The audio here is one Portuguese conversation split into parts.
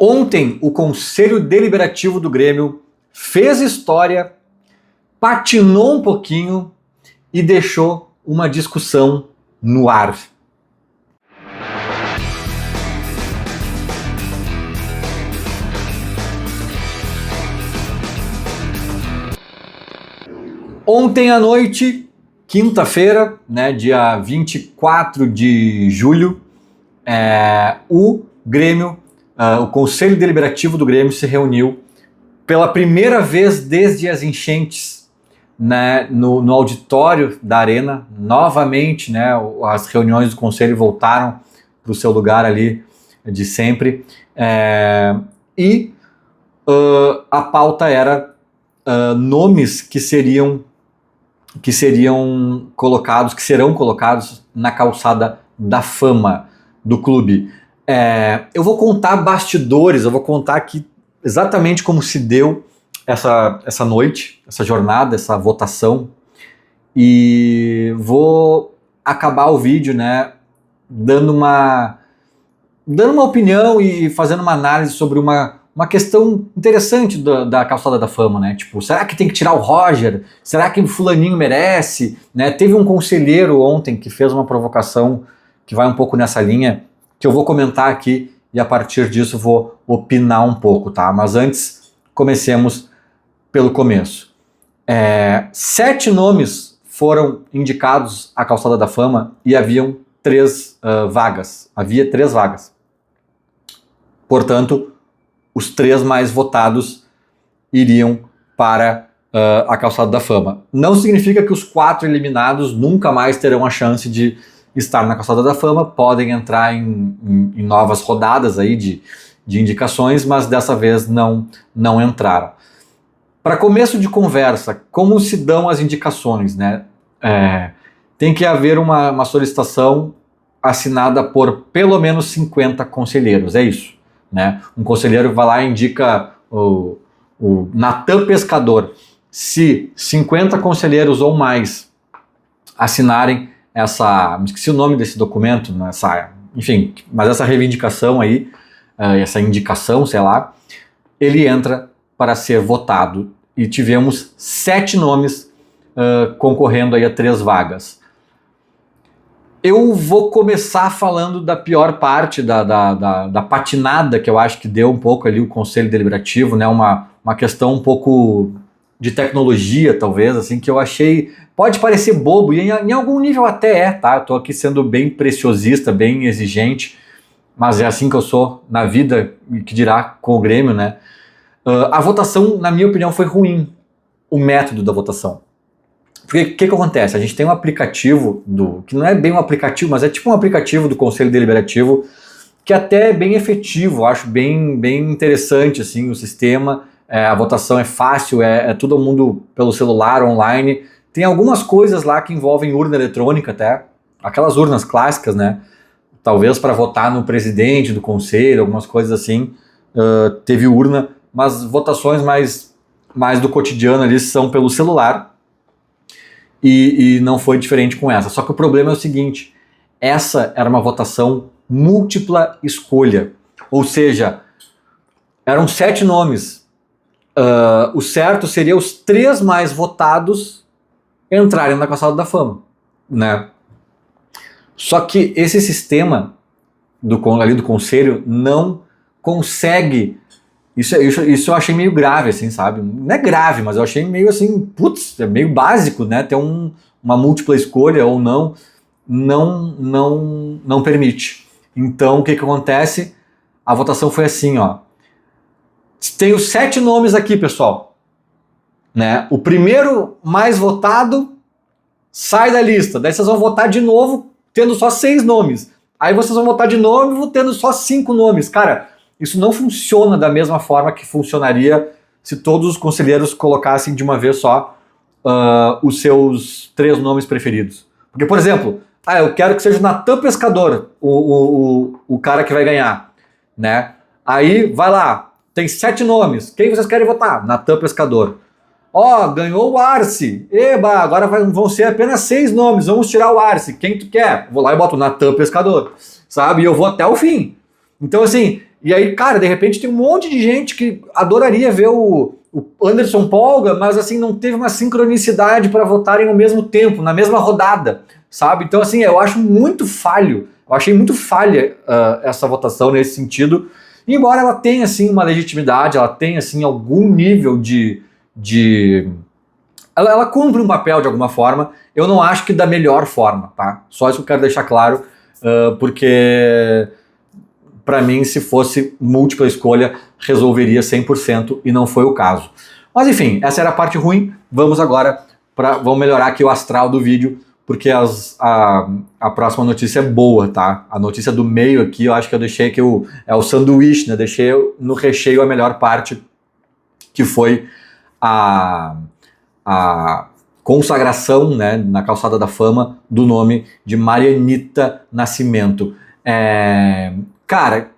Ontem, o Conselho Deliberativo do Grêmio fez história, patinou um pouquinho e deixou uma discussão no ar. Ontem à noite, quinta-feira, dia 24 de julho, o Grêmio, o Conselho Deliberativo do Grêmio se reuniu pela primeira vez desde as enchentes, no auditório da Arena. Novamente, as reuniões do Conselho voltaram para o seu lugar ali de sempre. A pauta era nomes que serão colocados na calçada da fama do clube. Eu vou contar bastidores, eu vou contar aqui exatamente como se deu essa noite, essa jornada, essa votação, e vou acabar o vídeo dando uma opinião e fazendo uma análise sobre uma questão interessante da calçada da fama, Tipo, será que tem que tirar o Roger? Será que o fulaninho merece? Teve um conselheiro ontem que fez uma provocação que vai um pouco nessa linha, que eu vou comentar aqui e a partir disso vou opinar um pouco, tá? Mas antes, comecemos pelo começo. 7 nomes foram indicados à calçada da fama e haviam 3 vagas. Havia 3 vagas. Portanto, os 3 mais votados iriam para a calçada da fama. Não significa que os 4 eliminados nunca mais terão a chance de estar na calçada da fama, podem entrar em novas rodadas aí de indicações, mas dessa vez não entraram. Para começo de conversa, como se dão as indicações? Tem que haver uma solicitação assinada por pelo menos 50 conselheiros, é isso. Um conselheiro vai lá e indica o Natan Pescador. Se 50 conselheiros ou mais assinarem esqueci o nome desse documento, enfim, mas essa reivindicação aí, essa indicação, sei lá, ele entra para ser votado. E tivemos 7 nomes concorrendo aí a 3 vagas. Eu vou começar falando da pior parte, da patinada que eu acho que deu um pouco ali o Conselho Deliberativo, uma questão um pouco de tecnologia, talvez, assim, que eu achei, pode parecer bobo, e em algum nível até tá? Eu tô aqui sendo bem preciosista, bem exigente, mas é assim que eu sou na vida, que dirá com o Grêmio, A votação, na minha opinião, foi ruim, o método da votação. Porque o que acontece? A gente tem um aplicativo, que não é bem um aplicativo, mas é tipo um aplicativo do Conselho Deliberativo, que até é bem efetivo, acho bem interessante assim, o sistema, a votação é fácil, é todo mundo pelo celular, online. Tem algumas coisas lá que envolvem urna eletrônica até, aquelas urnas clássicas, talvez para votar no presidente do conselho, algumas coisas assim, teve urna, mas votações mais do cotidiano ali são pelo celular, e não foi diferente com essa. Só que o problema é o seguinte, essa era uma votação múltipla escolha, ou seja, eram 7 nomes, o certo seria os 3 mais votados entrarem na calçada da fama, Só que esse sistema ali do conselho não consegue. Isso eu achei meio grave, assim, sabe? Não é grave, mas eu achei meio assim, é meio básico, ter uma múltipla escolha ou não permite. Então, o que acontece? A votação foi assim, Tem os 7 nomes aqui, pessoal. O primeiro mais votado sai da lista. Daí vocês vão votar de novo, tendo só 6 nomes. Aí vocês vão votar de novo, tendo só 5 nomes. Cara, isso não funciona da mesma forma que funcionaria se todos os conselheiros colocassem de uma vez só os seus 3 nomes preferidos. Porque, por exemplo, eu quero que seja o Natan Pescador o cara que vai ganhar. Aí, vai lá, tem 7 nomes. Quem vocês querem votar? Natan Pescador. Ganhou o Arce. Eba, agora vão ser apenas 6 nomes. Vamos tirar o Arce. Quem tu quer? Vou lá e boto o Natan Pescador. Sabe? E eu vou até o fim. Então, assim, E aí, cara, de repente tem um monte de gente que adoraria ver o Anderson Polga, mas assim, não teve uma sincronicidade para votarem ao mesmo tempo, na mesma rodada, sabe? Então, assim, eu acho muito falho, eu achei muito falha essa votação nesse sentido, embora ela tenha, assim, uma legitimidade, ela tenha, assim, algum nível ela cumpre um papel de alguma forma, eu não acho que da melhor forma, tá? Só isso que eu quero deixar claro, porque para mim, se fosse múltipla escolha, resolveria 100% e não foi o caso. Mas enfim, essa era a parte ruim. Vamos agora vamos melhorar aqui o astral do vídeo, porque a próxima notícia é boa, tá? A notícia do meio aqui, eu acho que eu deixei aqui é o sanduíche, né? Deixei no recheio a melhor parte, que foi a consagração, né, na Calçada da Fama do nome de Marianita Nascimento. Cara,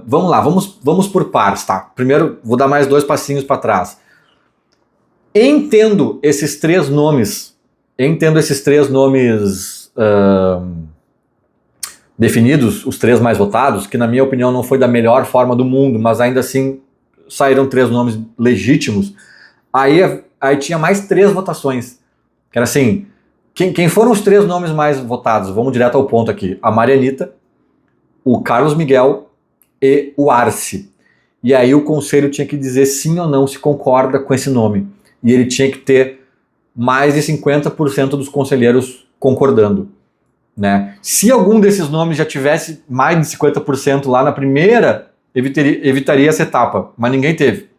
vamos lá, vamos por partes, tá? Primeiro, vou dar mais 2 passinhos para trás. Entendo esses três nomes definidos, os 3 mais votados, que na minha opinião não foi da melhor forma do mundo, mas ainda assim saíram 3 nomes legítimos. Aí tinha mais 3 votações, que era assim, quem foram os 3 nomes mais votados? Vamos direto ao ponto aqui. A Marianita, o Carlos Miguel e o Arce. E aí o conselho tinha que dizer sim ou não se concorda com esse nome. E ele tinha que ter mais de 50% dos conselheiros concordando, né? Se algum desses nomes já tivesse mais de 50% lá na primeira, evitaria essa etapa, mas ninguém teve.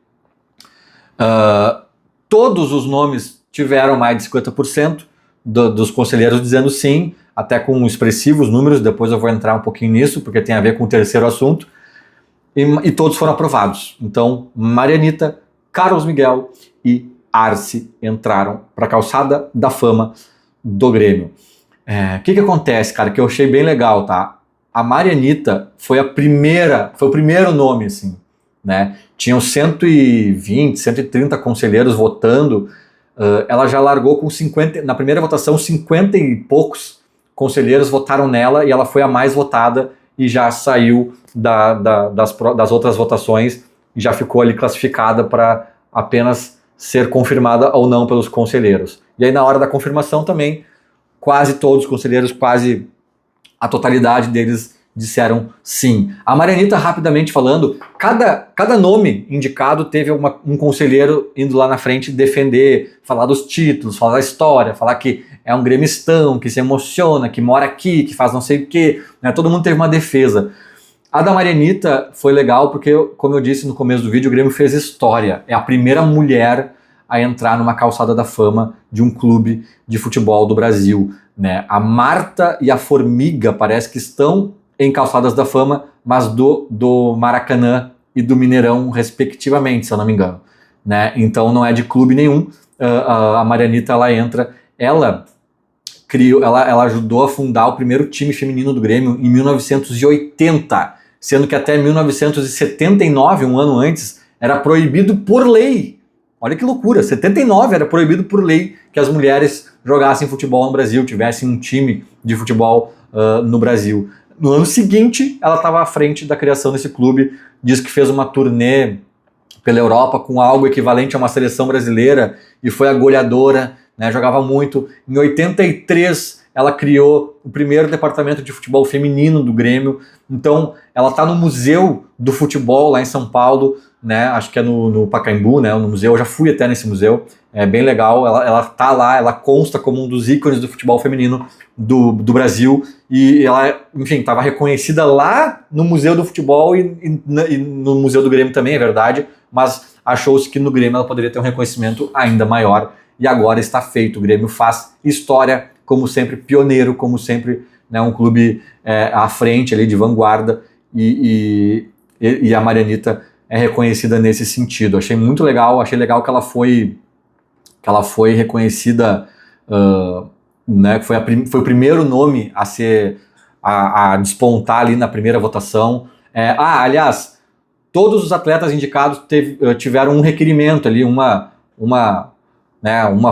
Todos os nomes tiveram mais de 50% dos conselheiros dizendo sim, até com expressivos números, depois eu vou entrar um pouquinho nisso, porque tem a ver com o terceiro assunto, e todos foram aprovados. Então, Marianita, Carlos Miguel e Arce entraram para a Calçada da Fama do Grêmio. O que acontece, cara, que eu achei bem legal, tá? A Marianita foi o primeiro nome, assim, né? Tinham 120, 130 conselheiros votando, ela já largou com 50, na primeira votação 50 e poucos conselheiros votaram nela e ela foi a mais votada e já saiu das outras votações e já ficou ali classificada para apenas ser confirmada ou não pelos conselheiros. E aí na hora da confirmação também, quase todos os conselheiros, quase a totalidade deles disseram sim. A Marianita, rapidamente falando, cada nome indicado teve um conselheiro indo lá na frente defender, falar dos títulos, falar da história, falar que é um gremistão, que se emociona, que mora aqui, que faz não sei o quê, né? Todo mundo teve uma defesa. A da Marianita foi legal porque, como eu disse no começo do vídeo, o Grêmio fez história. É a primeira mulher a entrar numa Calçada da Fama de um clube de futebol do Brasil, né? A Marta e a Formiga parece que estão em Calçadas da Fama, mas do Maracanã e do Mineirão, respectivamente, se eu não me engano, né? Então não é de clube nenhum. A Marianita, ela entra, ela ajudou a fundar o primeiro time feminino do Grêmio em 1980, sendo que até 1979, um ano antes, era proibido por lei. Olha que loucura, 79 era proibido por lei que as mulheres jogassem futebol no Brasil, tivessem um time de futebol no Brasil. No ano seguinte, ela estava à frente da criação desse clube, diz que fez uma turnê pela Europa com algo equivalente a uma seleção brasileira e foi a goleadora, né, jogava muito. Em 83, ela criou o primeiro departamento de futebol feminino do Grêmio. Então, ela está no Museu do Futebol lá em São Paulo, né, acho que é no Pacaembu, né, no museu. Eu já fui até nesse museu, é bem legal. Ela tá lá, ela consta como um dos ícones do futebol feminino do Brasil e ela, enfim, estava reconhecida lá no Museu do Futebol e no Museu do Grêmio também, é verdade, mas achou-se que no Grêmio ela poderia ter um reconhecimento ainda maior e agora está feito. O Grêmio faz história, como sempre, pioneiro, como sempre, né, um clube à frente ali de vanguarda e a Marianita é reconhecida nesse sentido. Achei muito legal, achei legal que ela foi reconhecida, né, foi o primeiro nome a despontar ali na primeira votação. Aliás, todos os atletas indicados tiveram um requerimento ali, uma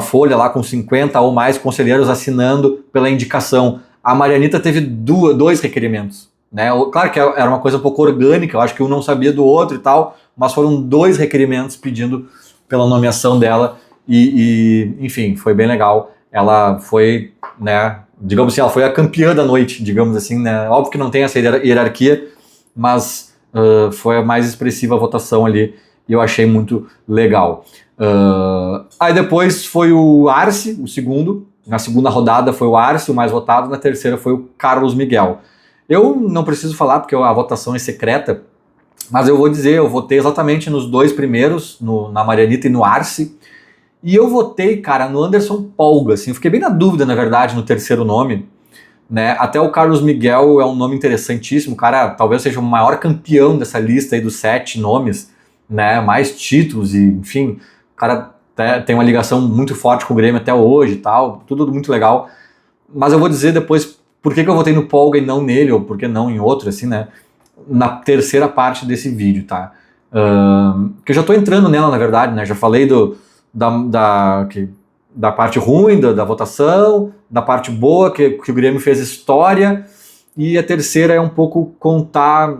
folha lá com 50 ou mais conselheiros assinando pela indicação. A Marianita teve 2 requerimentos. né? Claro que era uma coisa um pouco orgânica, eu acho que um não sabia do outro e tal, mas foram 2 requerimentos pedindo pela nomeação dela enfim, foi bem legal. Ela foi, né, digamos assim, ela foi a campeã da noite, digamos assim, né? Óbvio que não tem essa hierarquia, mas foi a mais expressiva a votação ali e eu achei muito legal. Aí depois foi o Arce, o segundo. Na segunda rodada foi o Arce, o mais votado. Na terceira foi o Carlos Miguel. Eu não preciso falar porque a votação é secreta, mas eu vou dizer, eu votei exatamente nos 2 primeiros, na Marianita e no Arce. E eu votei, cara, no Anderson Polga, assim, eu fiquei bem na dúvida, na verdade, no terceiro nome, né? Até o Carlos Miguel é um nome interessantíssimo, o cara talvez seja o maior campeão dessa lista aí dos 7 nomes, né? Mais títulos e, enfim, o cara tem uma ligação muito forte com o Grêmio até hoje e tal, tudo muito legal. Mas eu vou dizer depois por que eu votei no Polga e não nele, ou por que não em outro, assim, né? Na terceira parte desse vídeo, tá? Que eu já tô entrando nela, na verdade, né? Já falei da parte ruim da votação, da parte boa, que o Grêmio fez história, e a terceira é um pouco contar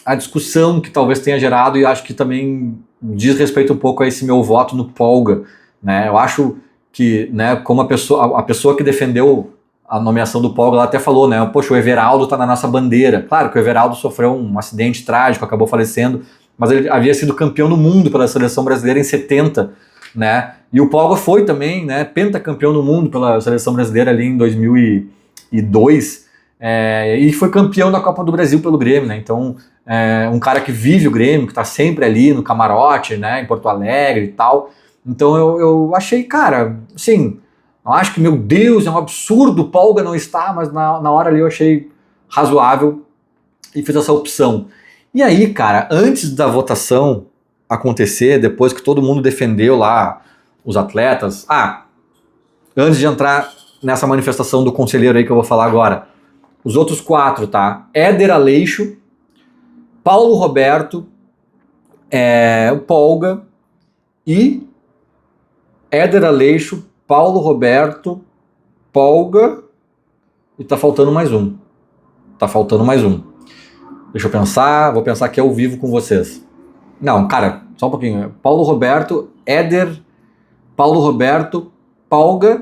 a discussão que talvez tenha gerado, e acho que também diz respeito um pouco a esse meu voto no Polga, né? Eu acho que, né, como a pessoa que defendeu a nomeação do Polga, ela até falou, né, poxa, o Everaldo tá na nossa bandeira. Claro que o Everaldo sofreu um acidente trágico, acabou falecendo, mas ele havia sido campeão do mundo pela seleção brasileira em 70, né? E o Polga foi também, né, pentacampeão do mundo pela seleção brasileira ali em 2002, e foi campeão da Copa do Brasil pelo Grêmio, né? Então, um cara que vive o Grêmio, que tá sempre ali no camarote, né, em Porto Alegre e tal. Então eu achei, cara, assim, não acho que, meu Deus, é um absurdo o Polga não estar, mas na hora ali eu achei razoável e fiz essa opção. E aí, cara, antes da votação acontecer, depois que todo mundo defendeu lá os atletas, antes de entrar nessa manifestação do conselheiro aí que eu vou falar agora, os outros 4, tá? Éder Aleixo, Paulo Roberto, o Polga e Éder Aleixo, Paulo Roberto, Polga e tá faltando mais um. Deixa eu pensar, vou pensar aqui ao vivo com vocês. Não, cara, só um pouquinho. Paulo Roberto, Éder, Paulo Roberto, Polga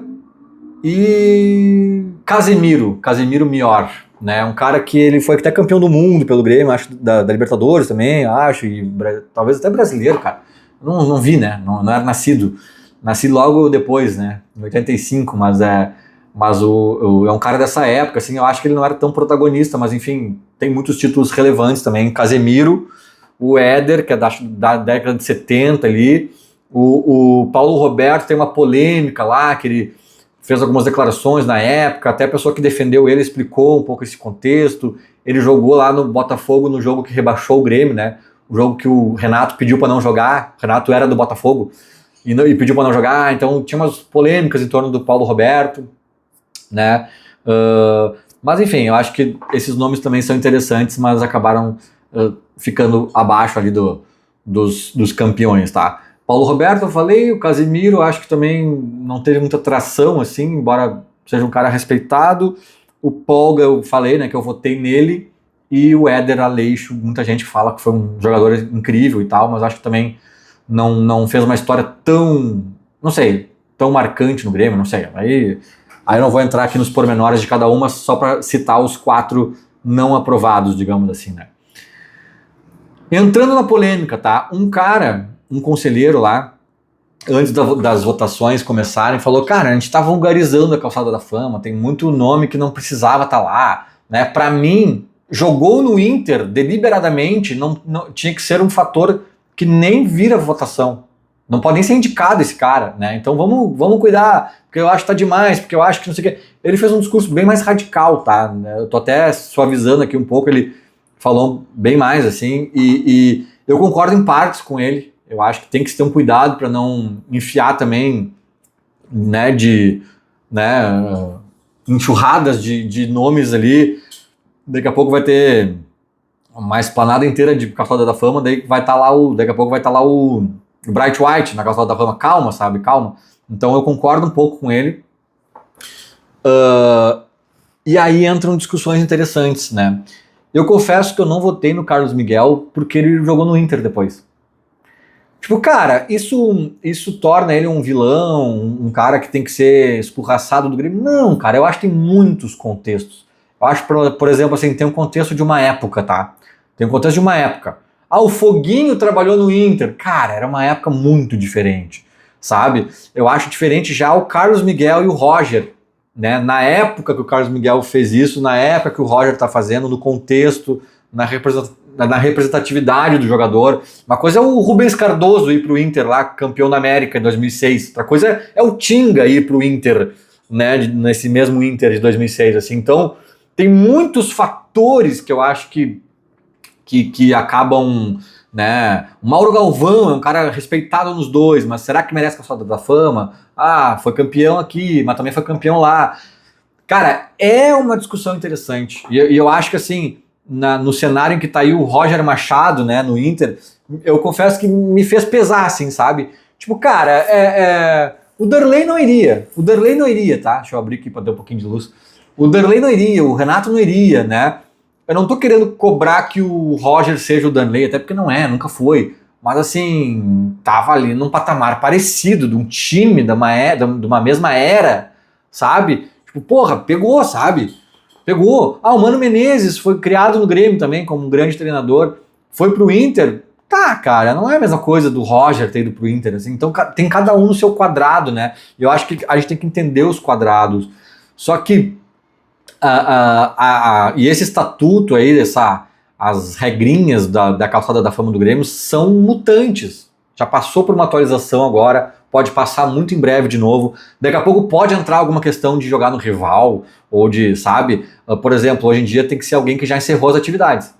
e Casemiro Mior, né? Um cara que ele foi até campeão do mundo pelo Grêmio, acho, da Libertadores também, acho, e talvez até brasileiro, cara. Não vi, né? Não era nascido. Nasci logo depois, né? Em 85, mas é um cara dessa época, assim, eu acho que ele não era tão protagonista, mas enfim, tem muitos títulos relevantes também. Casemiro, o Éder, que é da década de 70 ali, o Paulo Roberto tem uma polêmica lá, que ele fez algumas declarações na época, até a pessoa que defendeu ele explicou um pouco esse contexto. Ele jogou lá no Botafogo no jogo que rebaixou o Grêmio, né? O jogo que o Renato pediu para não jogar, o Renato era do Botafogo, e pediu para não jogar, então tinha umas polêmicas em torno do Paulo Roberto, né? Mas enfim, eu acho que esses nomes também são interessantes, mas acabaram ficando abaixo ali dos campeões, tá? Paulo Roberto, eu falei, o Casemiro, acho que também não teve muita tração, assim, embora seja um cara respeitado. O Polga, eu falei, né, que eu votei nele, e o Éder Aleixo, muita gente fala que foi um jogador incrível e tal, mas acho que também não fez uma história tão, não sei, tão marcante no Grêmio, não sei. Aí eu não vou entrar aqui nos pormenores de cada uma, só para citar os 4 não aprovados, digamos assim, né? Entrando na polêmica, tá? Um conselheiro lá, antes das votações começarem, falou, cara, a gente tá vulgarizando a Calçada da Fama, tem muito nome que não precisava estar lá, né? Pra mim, jogou no Inter deliberadamente, não tinha que ser um fator que nem vira votação. Não pode nem ser indicado esse cara, né? Então vamos cuidar, porque eu acho que tá demais, porque eu acho que não sei o quê. Ele fez um discurso bem mais radical, tá? Eu tô até suavizando aqui um pouco, ele falou bem mais, assim, e eu concordo em partes com ele. Eu acho que tem que se ter um cuidado para não enfiar também, né, enxurradas de nomes ali. Daqui a pouco vai ter uma esplanada inteira de Calçada da Fama, daí vai estar lá daqui a pouco vai estar lá o Bright White na Calçada da Fama. Calma, sabe? Calma. Então eu concordo um pouco com ele. E aí entram discussões interessantes, né? Eu confesso que eu não votei no Carlos Miguel porque ele jogou no Inter depois. Tipo, cara, isso torna ele um vilão, um cara que tem que ser escorraçado do Grêmio. Não, cara, eu acho que tem muitos contextos. Eu acho, por exemplo, assim, tem um contexto de uma época, tá? Tem um contexto de uma época. Ah, o Foguinho trabalhou no Inter. Cara, era uma época muito diferente, sabe? Eu acho diferente já o Carlos Miguel e o Roger, né? Na época que o Carlos Miguel fez isso, na época que o Roger tá fazendo, no contexto, na representatividade do jogador. Uma coisa é o Rubens Cardoso ir pro Inter lá, campeão da América em 2006. Outra coisa é o Tinga ir pro Inter, né, nesse mesmo Inter de 2006. Assim. Então, tem muitos fatores que eu acho que acabam... Né? O Mauro Galvão é um cara respeitado nos dois, mas será que merece a calçada da fama? Ah, foi campeão aqui, mas também foi campeão lá. Cara, é uma discussão interessante. E eu acho que assim, no cenário em que tá aí o Roger Machado, né, no Inter, eu confesso que me fez pesar, assim, sabe? Tipo, cara, o Derlei não iria. O Derlei não iria, tá? Deixa eu abrir aqui pra ter um pouquinho de luz. O Derlei não iria, o Renato não iria, né? Eu não tô querendo cobrar que o Roger seja o Derlei, até porque não é, nunca foi. Mas assim, tava ali num patamar parecido, de um time, de uma mesma era, sabe? Tipo, porra, pegou, sabe? Pegou. Ah, o Mano Menezes foi criado no Grêmio também, como um grande treinador. Foi pro Inter. Tá, cara, não é a mesma coisa do Roger ter ido pro Inter, assim. Então tem cada um no seu quadrado, né? E eu acho que a gente tem que entender os quadrados. Só que e esse estatuto aí, as regrinhas da calçada da fama do Grêmio são mutantes. Já passou por uma atualização agora, pode passar muito em breve de novo. Daqui a pouco pode entrar alguma questão de jogar no rival, ou de, sabe? Por exemplo, hoje em dia tem que ser alguém que já encerrou as atividades.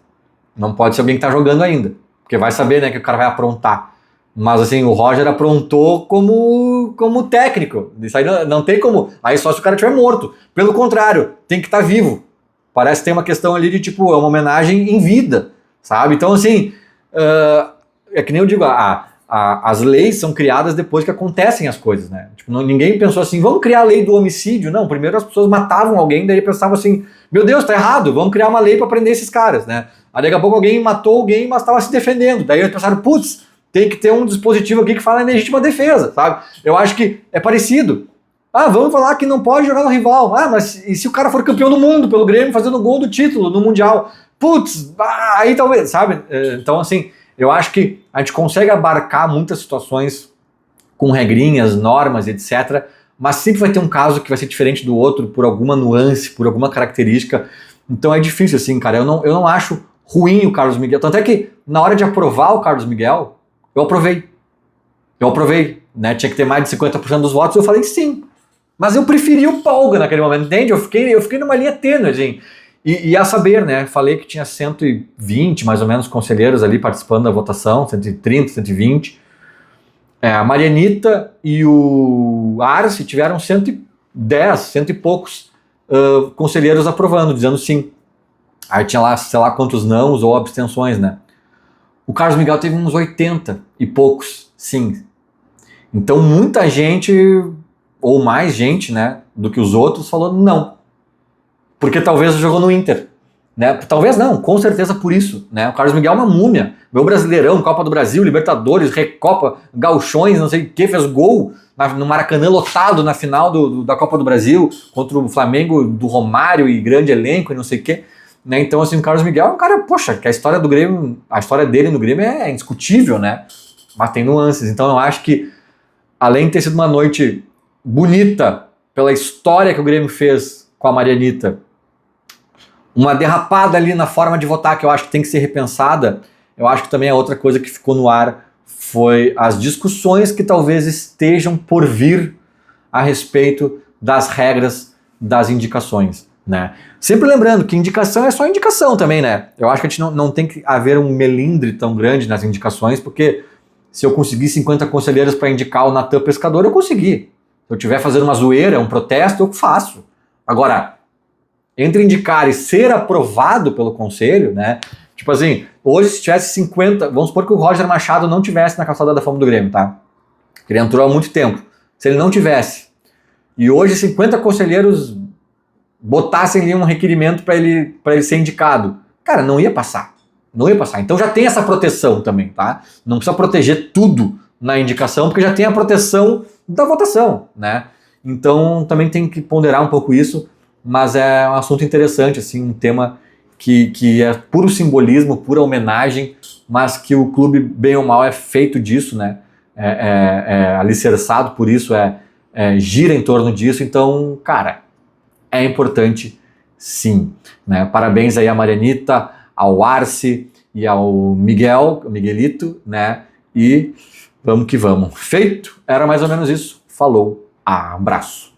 Não pode ser alguém que está jogando ainda, porque vai saber, né, que o cara vai aprontar. Mas assim, o Roger aprontou como técnico. Isso aí não tem como. Aí só se o cara estiver morto. Pelo contrário, tem que estar vivo. Parece que tem uma questão ali de tipo, é uma homenagem em vida, sabe? Então assim, é que nem eu digo, as leis são criadas depois que acontecem as coisas, né? Tipo, ninguém pensou assim, vamos criar a lei do homicídio. Não, primeiro as pessoas matavam alguém, daí pensavam assim, meu Deus, tá errado, vamos criar uma lei para prender esses caras, né? Aí daqui a pouco alguém matou alguém, mas estava se defendendo. Daí eles pensaram, putz, tem que ter um dispositivo aqui que fala em legítima defesa, sabe? Eu acho que é parecido. Ah, vamos falar que não pode jogar no rival. Ah, mas e se o cara for campeão do mundo pelo Grêmio fazendo gol do título no Mundial? Putz, aí talvez, sabe? Então, assim, eu acho que a gente consegue abarcar muitas situações com regrinhas, normas, etc. Mas sempre vai ter um caso que vai ser diferente do outro por alguma nuance, por alguma característica. Então é difícil, assim, cara. Eu não acho ruim o Carlos Miguel. Tanto é que na hora de aprovar o Carlos Miguel, eu aprovei, né? Tinha que ter mais de 50% dos votos, eu falei sim. Mas eu preferi o Polga naquele momento, entende? Eu fiquei numa linha tênue, assim. E a saber, né? Falei que tinha 120, mais ou menos, conselheiros ali participando da votação, 130, 120. A Marianita e o Arce tiveram 110, cento e poucos conselheiros aprovando, dizendo sim. Aí tinha lá, sei lá quantos nãos ou abstenções, né? O Carlos Miguel teve uns 80 e poucos, sim. Então muita gente, ou mais gente, né, do que os outros, falou não. Porque talvez jogou no Inter. Né? Talvez não, com certeza por isso. Né? O Carlos Miguel é uma múmia. Meu Brasileirão, Copa do Brasil, Libertadores, Recopa, Gauchões, não sei o que, fez gol no Maracanã lotado na final da Copa do Brasil, contra o Flamengo do Romário e grande elenco e não sei o que. Né? Então, assim, o Carlos Miguel é um cara, poxa, que a história do Grêmio, a história dele no Grêmio é indiscutível, né? Mas tem nuances. Então, eu acho que, além de ter sido uma noite bonita pela história que o Grêmio fez com a Marianita, uma derrapada ali na forma de votar que eu acho que tem que ser repensada, eu acho que também a outra coisa que ficou no ar foi as discussões que talvez estejam por vir a respeito das regras das indicações. Né? Sempre lembrando que indicação é só indicação também, né? Eu acho que a gente não tem que haver um melindre tão grande nas indicações, porque se eu conseguir 50 conselheiros para indicar o Natan Pescador, eu consegui. Se eu estiver fazendo uma zoeira, um protesto, eu faço. Agora, entre indicar e ser aprovado pelo conselho, né? Tipo assim, hoje se tivesse 50, vamos supor que o Roger Machado não tivesse na calçada da fama do Grêmio, tá? Que ele entrou há muito tempo. Se ele não tivesse, e hoje 50 conselheiros botassem ali um requerimento para ele ser indicado, cara, não ia passar. Não ia passar. Então já tem essa proteção também, tá? Não precisa proteger tudo na indicação, porque já tem a proteção da votação, né? Então também tem que ponderar um pouco isso, mas é um assunto interessante, assim, um tema que é puro simbolismo, pura homenagem, mas que o clube, bem ou mal, é feito disso, né? É alicerçado por isso, gira em torno disso. Então, cara, é importante sim, né? Parabéns aí a Marianita, ao Arce e ao Miguelito, né? E vamos que vamos. Feito? Era mais ou menos isso. Falou, abraço.